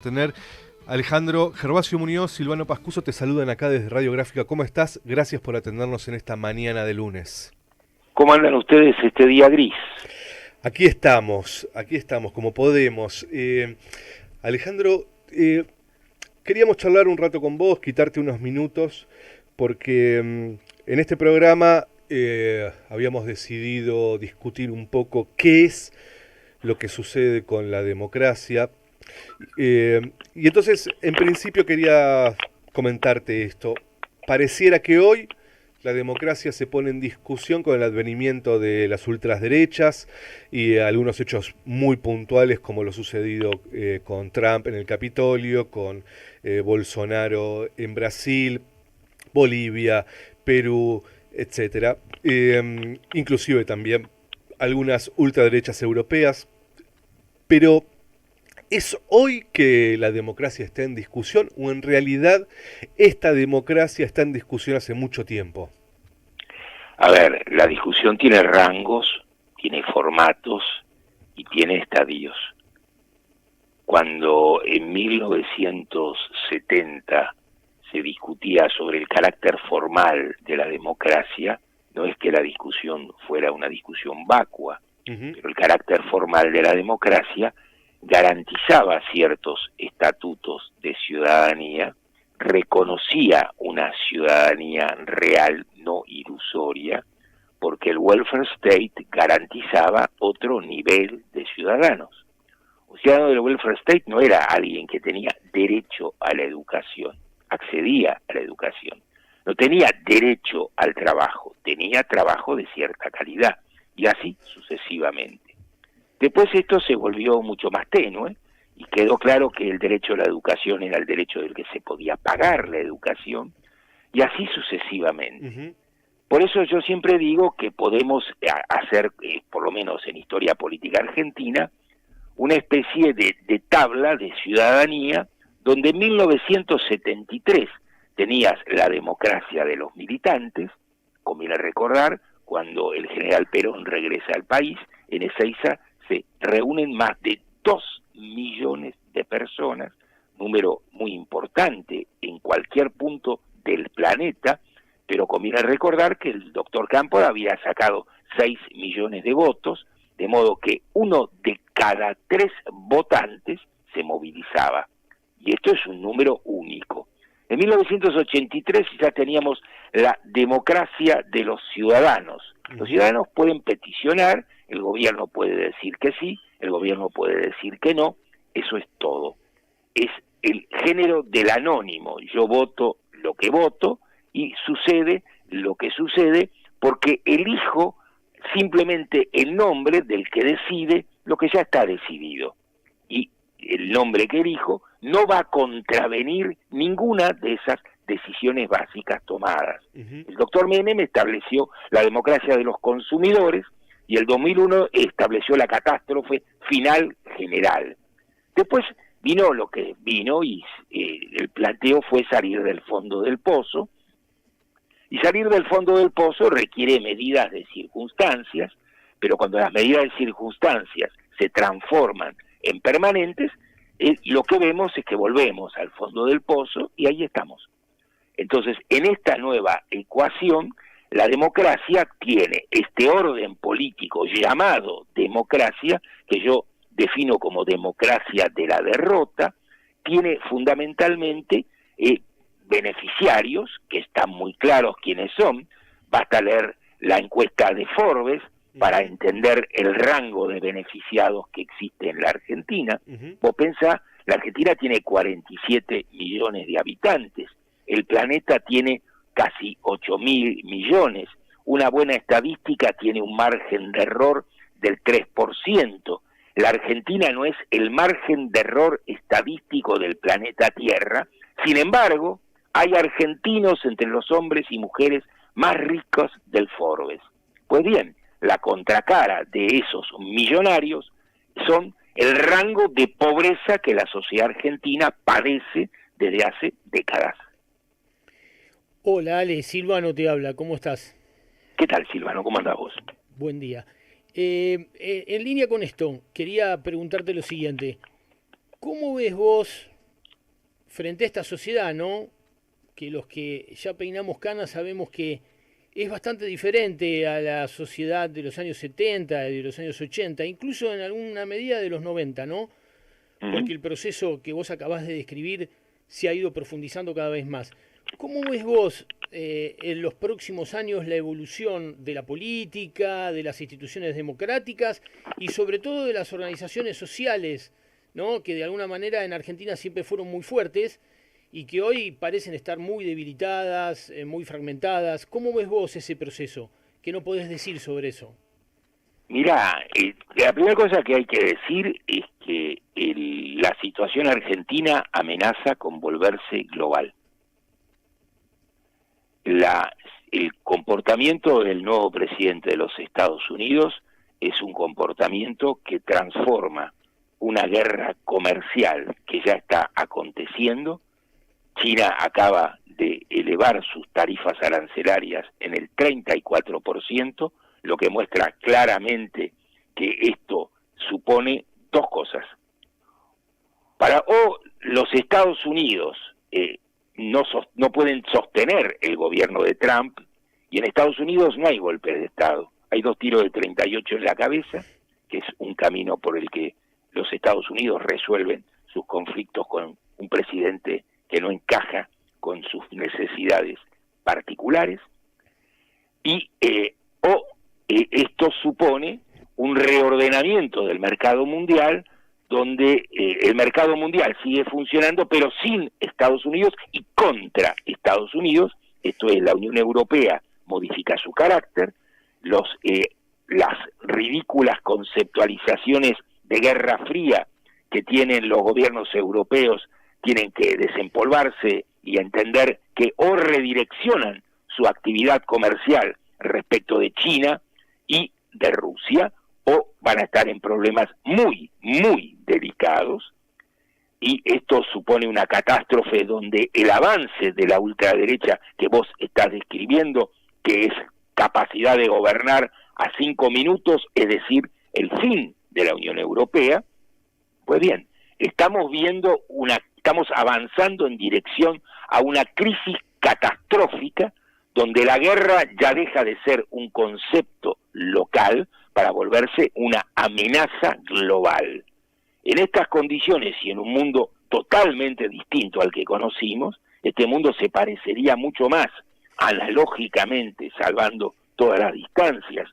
Tener Alejandro Gervasio Muñoz, Silvano Pascuso, te saludan acá desde Radiográfica. ¿Cómo estás? Gracias por atendernos en esta mañana de lunes. ¿Cómo andan ustedes este día gris? Aquí estamos como podemos. Alejandro, queríamos charlar un rato con vos, quitarte unos minutos, porque en este programa habíamos decidido discutir un poco qué es lo que sucede con la democracia. Y entonces, en principio quería comentarte esto. Pareciera que hoy la democracia se pone en discusión con el advenimiento de las ultraderechas y algunos hechos muy puntuales como lo sucedido con Trump en el Capitolio, con Bolsonaro en Brasil, Bolivia, Perú, etcétera. Inclusive también algunas ultraderechas europeas. Pero ¿es hoy que la democracia está en discusión o en realidad esta democracia está en discusión hace mucho tiempo? A ver, la discusión tiene rangos, tiene formatos y tiene estadios. Cuando en 1970 se discutía sobre el carácter formal de la democracia, no es que la discusión fuera una discusión vacua, pero el carácter formal de la democracia garantizaba ciertos estatutos de ciudadanía, reconocía una ciudadanía real, no ilusoria, porque el welfare state garantizaba otro nivel de ciudadanos. Un ciudadano del welfare state no era alguien que tenía derecho a la educación, accedía a la educación, no tenía derecho al trabajo, tenía trabajo de cierta calidad, y así sucesivamente. Después esto se volvió mucho más tenue y quedó claro que el derecho a la educación era el derecho del que se podía pagar la educación y así sucesivamente. Por eso yo siempre digo que podemos hacer, por lo menos en historia política argentina, una especie de tabla de ciudadanía donde en 1973 tenías la democracia de los militantes, conviene recordar, cuando el general Perón regresa al país, en Ezeiza se reúnen más de 2 millones de personas, número muy importante en cualquier punto del planeta, pero conviene recordar que el doctor Cámpora había sacado 6 millones de votos, de modo que 1 de cada 3 votantes se movilizaba. Y esto es un número único. En 1983 ya teníamos la democracia de los ciudadanos. Los ciudadanos pueden peticionar, el gobierno puede decir que sí, el gobierno puede decir que no, eso es todo. Es el género del anónimo, yo voto lo que voto y sucede lo que sucede porque elijo simplemente el nombre del que decide lo que ya está decidido. Y el nombre que elijo no va a contravenir ninguna de esas decisiones básicas tomadas. El doctor Menem estableció la democracia de los consumidores y el 2001 estableció la catástrofe final general. Después vino lo que vino y el planteo fue salir del fondo del pozo, y salir del fondo del pozo requiere medidas de circunstancias, pero cuando las medidas de circunstancias se transforman en permanentes, lo que vemos es que volvemos al fondo del pozo y ahí estamos. Entonces, en esta nueva ecuación, la democracia tiene este orden político llamado democracia, que yo defino como democracia de la derrota, tiene fundamentalmente beneficiarios, que están muy claros quiénes son, basta leer la encuesta de Forbes para entender el rango de beneficiados que existe en la Argentina. Vos pensá, la Argentina tiene 47 millones de habitantes, el planeta tiene casi 8.000 millones, una buena estadística tiene un margen de error del 3%, la Argentina no es el margen de error estadístico del planeta Tierra, sin embargo, hay argentinos entre los hombres y mujeres más ricos del Forbes. Pues bien, la contracara de esos millonarios son el rango de pobreza que la sociedad argentina padece desde hace décadas. Hola Ale, Silvano te habla, ¿cómo estás? ¿Qué tal, Silvano? ¿Cómo andás vos? Buen día. En línea con esto, quería preguntarte lo siguiente. ¿Cómo ves vos frente a esta sociedad, ¿no? Que los que ya peinamos canas sabemos que es bastante diferente a la sociedad de los años 70, de los años 80, incluso en alguna medida de los 90, ¿no? Porque el proceso que vos acabás de describir se ha ido profundizando cada vez más. ¿Cómo ves vos en los próximos años la evolución de la política, de las instituciones democráticas y sobre todo de las organizaciones sociales, ¿no? Que de alguna manera en Argentina siempre fueron muy fuertes y que hoy parecen estar muy debilitadas, muy fragmentadas? ¿Cómo ves vos ese proceso? ¿Qué no podés decir sobre eso? Mirá, la primera cosa que hay que decir es que la situación argentina amenaza con volverse global. El comportamiento del nuevo presidente de los Estados Unidos es un comportamiento que transforma una guerra comercial que ya está aconteciendo. China acaba de elevar sus tarifas arancelarias en el 34%, lo que muestra claramente que esto supone dos cosas. Los Estados Unidos no pueden sostener el gobierno de Trump, y en Estados Unidos no hay golpes de Estado. Hay 2 tiros de 38 en la cabeza, que es un camino por el que los Estados Unidos resuelven sus conflictos con un presidente que no encaja con sus necesidades particulares, y esto supone un reordenamiento del mercado mundial, donde el mercado mundial sigue funcionando, pero sin Estados Unidos y contra Estados Unidos. Esto es, la Unión Europea modifica su carácter, las ridículas conceptualizaciones de Guerra Fría que tienen los gobiernos europeos tienen que desempolvarse y entender que o redireccionan su actividad comercial respecto de China y de Rusia, o van a estar en problemas muy, muy delicados, y esto supone una catástrofe donde el avance de la ultraderecha que vos estás describiendo, que es capacidad de gobernar a 5 minutos, es decir, el fin de la Unión Europea. Pues bien, estamos avanzando en dirección a una crisis catastrófica, donde la guerra ya deja de ser un concepto local para volverse una amenaza global. En estas condiciones y en un mundo totalmente distinto al que conocimos, este mundo se parecería mucho más, analógicamente, salvando todas las distancias,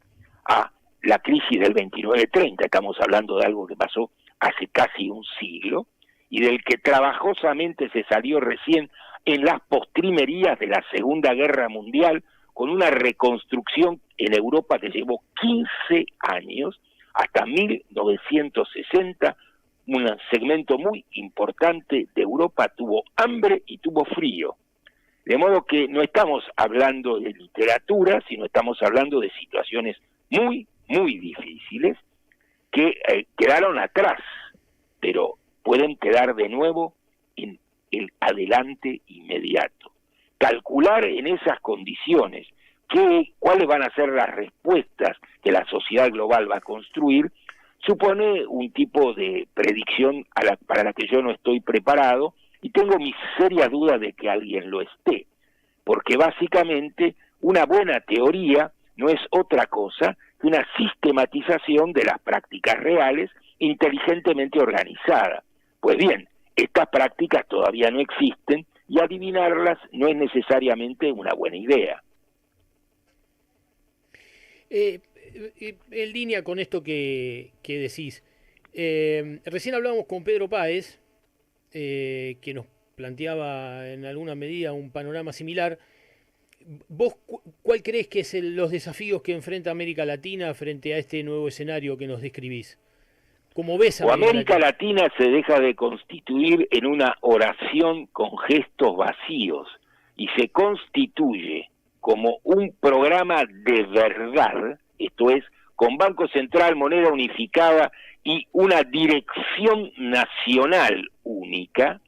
a la crisis del 29-30. Estamos hablando de algo que pasó hace casi un siglo y del que trabajosamente se salió recién en las postrimerías de la Segunda Guerra Mundial, con una reconstrucción en Europa que llevó 15 años, hasta 1960, un segmento muy importante de Europa tuvo hambre y tuvo frío. De modo que no estamos hablando de literatura, sino estamos hablando de situaciones muy, muy difíciles que quedaron atrás, pero pueden quedar de nuevo en el adelante inmediato. Calcular en esas condiciones cuáles van a ser las respuestas que la sociedad global va a construir supone un tipo de predicción para la que yo no estoy preparado, y tengo mis serias dudas de que alguien lo esté, porque básicamente una buena teoría no es otra cosa que una sistematización de las prácticas reales inteligentemente organizada. Pues bien, estas prácticas todavía no existen y adivinarlas no es necesariamente una buena idea. En línea con esto que decís, recién hablábamos con Pedro Páez, que nos planteaba en alguna medida un panorama similar. ¿Vos cuál crees que es los desafíos que enfrenta América Latina frente a este nuevo escenario que nos describís? ¿Cómo ves a América Latina se deja de constituir en una oración con gestos vacíos y se constituye como un programa de verdad, esto es, con Banco Central, moneda unificada y una dirección nacional única,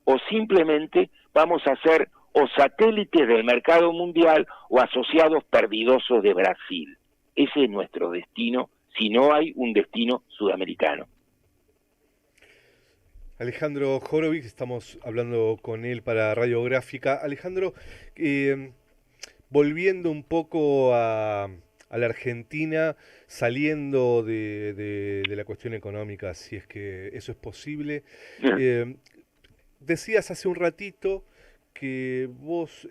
o simplemente vamos a ser o satélites del mercado mundial o asociados perdidosos de Brasil. Ese es nuestro destino, si no hay un destino sudamericano. Alejandro Horowitz, estamos hablando con él para Radiográfica. Alejandro, volviendo un poco a la Argentina, saliendo de la cuestión económica, si es que eso es posible, decías hace un ratito que vos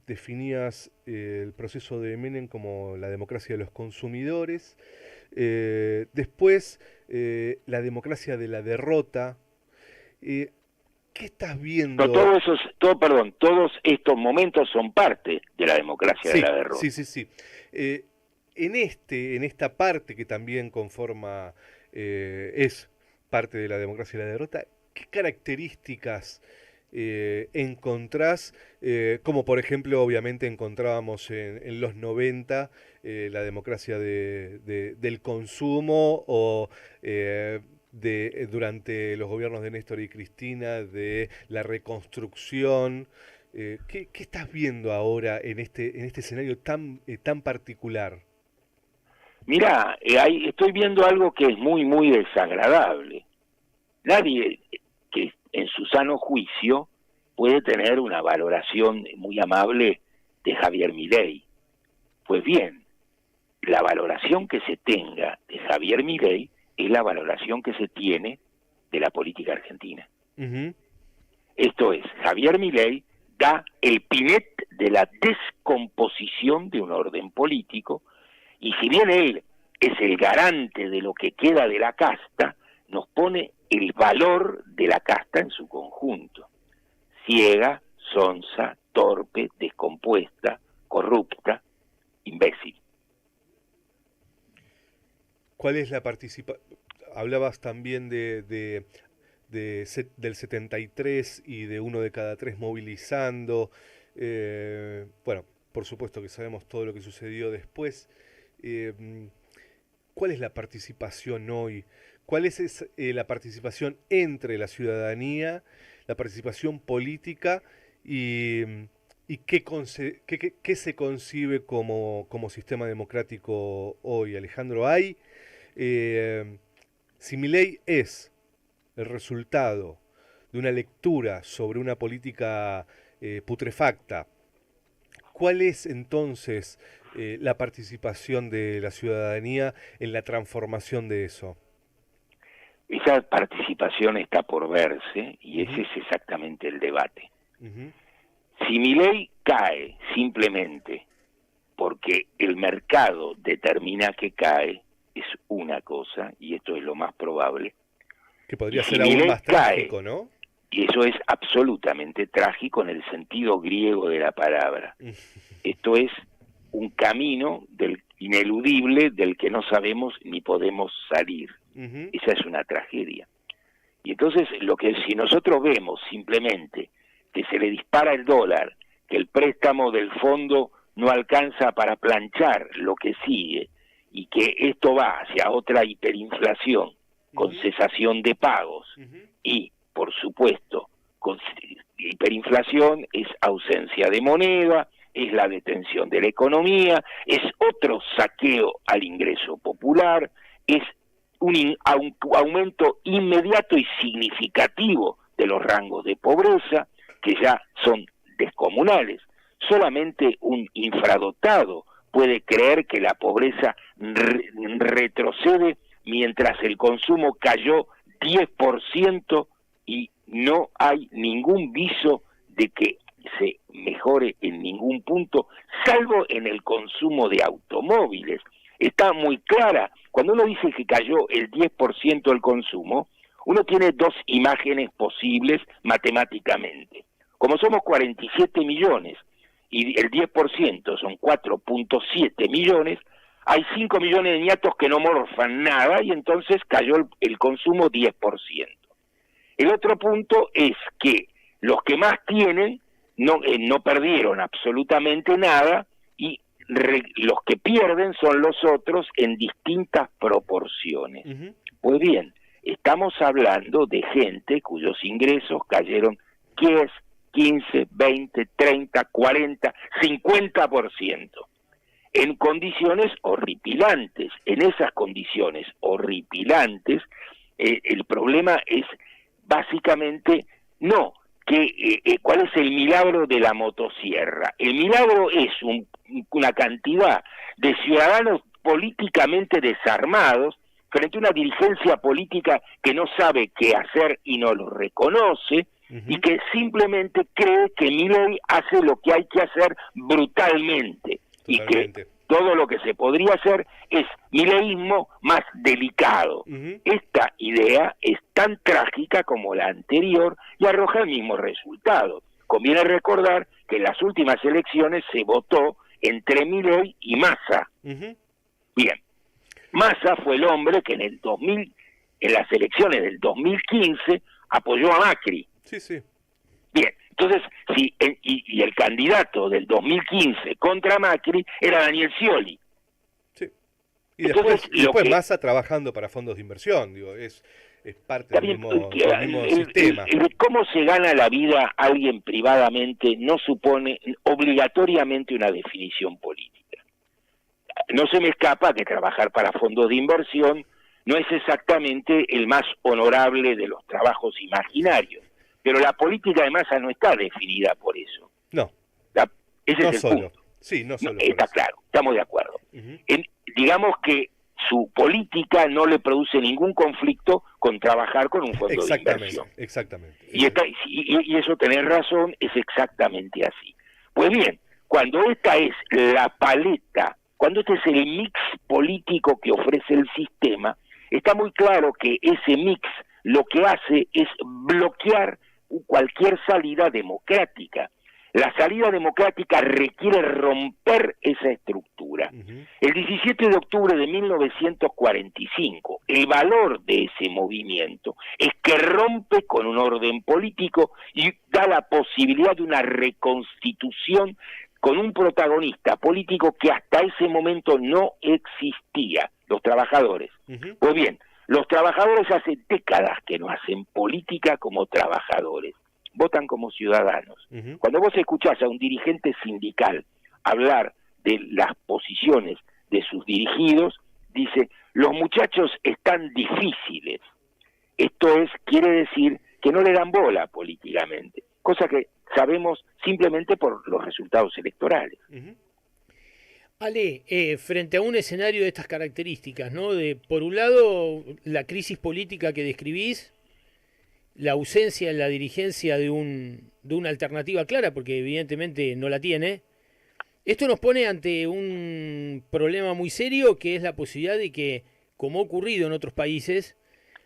definías el proceso de Menem como la democracia de los consumidores, después la democracia de la derrota. ¿Qué estás viendo? No, todos estos momentos son parte de la democracia de la derrota. Sí. En esta parte que también conforma, es parte de la democracia de la derrota, ¿qué características encontrás? Como por ejemplo, obviamente encontrábamos en los 90 la democracia del consumo, o durante los gobiernos de Néstor y Cristina, de la reconstrucción. ¿Qué estás viendo ahora en este escenario tan particular? Mirá, estoy viendo algo que es muy, muy desagradable. Nadie que en su sano juicio puede tener una valoración muy amable de Javier Milei. Pues bien, la valoración que se tenga de Javier Milei es la valoración que se tiene de la política argentina. Uh-huh. Esto es, Javier Milei da el pinet de la descomposición de un orden político, y si bien él es el garante de lo que queda de la casta, nos pone el valor de la casta en su conjunto: ciega, sonsa, torpe, descompuesta, corrupta, imbécil. ¿Cuál es la participación? Hablabas también del 73 y de 1 de cada 3 movilizando. Bueno, por supuesto que sabemos todo lo que sucedió después. ¿Cuál es la participación hoy? ¿Cuál es la participación entre la ciudadanía, la participación política y qué se concibe como sistema democrático hoy, Alejandro? Si Milei es el resultado de una lectura sobre una política putrefacta, ¿cuál es entonces la participación de la ciudadanía en la transformación de eso? Esa participación está por verse, y ese es exactamente el debate. Uh-huh. Si Milei cae simplemente porque el mercado determina que cae, es una cosa, y esto es lo más probable. Que podría ser aún más trágico, ¿no? Y eso es absolutamente trágico en el sentido griego de la palabra. Esto es un camino ineludible del que no sabemos ni podemos salir. Uh-huh. Esa es una tragedia. Y entonces, si nosotros vemos simplemente que se le dispara el dólar, que el préstamo del fondo no alcanza para planchar lo que sigue, y que esto va hacia otra hiperinflación, con cesación de pagos, y, por supuesto, con hiperinflación es ausencia de moneda, es la detención de la economía, es otro saqueo al ingreso popular, es un aumento inmediato y significativo de los rangos de pobreza, que ya son descomunales. Solamente un infradotado puede creer que la pobreza retrocede mientras el consumo cayó 10% y no hay ningún viso de que se mejore en ningún punto, salvo en el consumo de automóviles. Está muy clara. Cuando uno dice que cayó el 10% el consumo, uno tiene dos imágenes posibles matemáticamente. Como somos 47 millones y el 10% son 4.7 millones, hay 5 millones de ñatos que no morfan nada, y entonces cayó el consumo 10%. El otro punto es que los que más tienen no perdieron absolutamente nada, y los que pierden son los otros en distintas proporciones. Uh-huh. Pues bien, estamos hablando de gente cuyos ingresos cayeron 10, 15, 20, 30, 40, 50%, en condiciones horripilantes. En esas condiciones horripilantes, el problema es básicamente no. ¿Cuál es el milagro de la motosierra? El milagro es una cantidad de ciudadanos políticamente desarmados frente a una dirigencia política que no sabe qué hacer y no lo reconoce, y que simplemente cree que Milei hace lo que hay que hacer brutalmente. Totalmente. Y que todo lo que se podría hacer es mileísmo más delicado. Esta idea es tan trágica como la anterior y arroja el mismo resultado. Conviene recordar que en las últimas elecciones se votó entre Milei y Massa. Bien, Massa fue el hombre que en las elecciones del 2015 apoyó a Macri. Sí. Bien, entonces, y el candidato del 2015 contra Macri era Daniel Scioli. Sí. Y entonces, después Massa trabajando para fondos de inversión, digo, es parte del mismo sistema. Cómo se gana la vida alguien privadamente no supone obligatoriamente una definición política. No se me escapa que trabajar para fondos de inversión no es exactamente el más honorable de los trabajos imaginarios. Pero la política de Massa no está definida por eso. No. Ese no es el solo. punto. Sí, no solo. Está claro, estamos de acuerdo. Digamos que su política no le produce ningún conflicto con trabajar con un fondo de inversión. Exactamente. Y eso, tenés razón, es exactamente así. Pues bien, cuando esta es la paleta, cuando este es el mix político que ofrece el sistema, está muy claro que ese mix lo que hace es bloquear cualquier salida democrática. La salida democrática requiere romper esa estructura. El 17 de octubre de 1945, el valor de ese movimiento es que rompe con un orden político y da la posibilidad de una reconstitución con un protagonista político que hasta ese momento no existía, los trabajadores. Pues bien, los trabajadores hace décadas que no hacen política como trabajadores, votan como ciudadanos. Cuando vos escuchás a un dirigente sindical hablar de las posiciones de sus dirigidos, dice, los muchachos están difíciles. Esto quiere decir que no le dan bola políticamente, cosa que sabemos simplemente por los resultados electorales. Ale, frente a un escenario de estas características, ¿no? Por un lado, la crisis política que describís, la ausencia en la dirigencia de una alternativa clara, porque evidentemente no la tiene, esto nos pone ante un problema muy serio, que es la posibilidad de que, como ha ocurrido en otros países,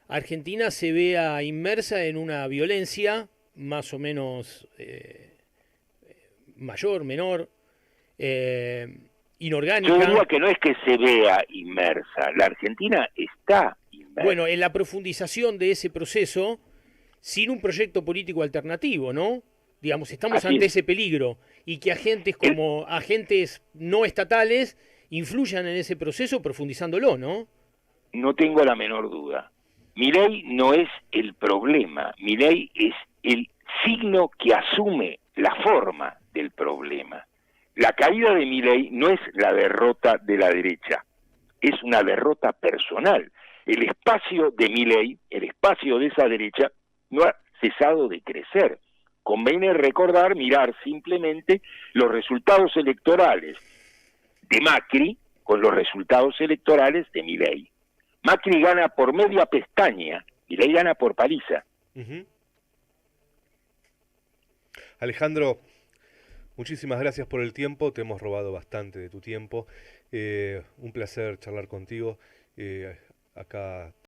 Argentina se vea inmersa en una violencia más o menos mayor, menor, inorgánica. Yo diría que no es que se vea inmersa, la Argentina está inmersa. Bueno, en la profundización de ese proceso, sin un proyecto político alternativo, ¿no? Digamos, estamos ante ese peligro, y que agentes como agentes no estatales influyan en ese proceso profundizándolo, ¿no? No tengo la menor duda. Milei no es el problema, Milei es el signo que asume la forma del problema. La caída de Milei no es la derrota de la derecha, es una derrota personal. El espacio de Milei, el espacio de esa derecha, no ha cesado de crecer. Conviene recordar, mirar simplemente los resultados electorales de Macri con los resultados electorales de Milei. Macri gana por media pestaña, Milei gana por paliza. Alejandro, muchísimas gracias por el tiempo, te hemos robado bastante de tu tiempo. Un placer charlar contigo. Acá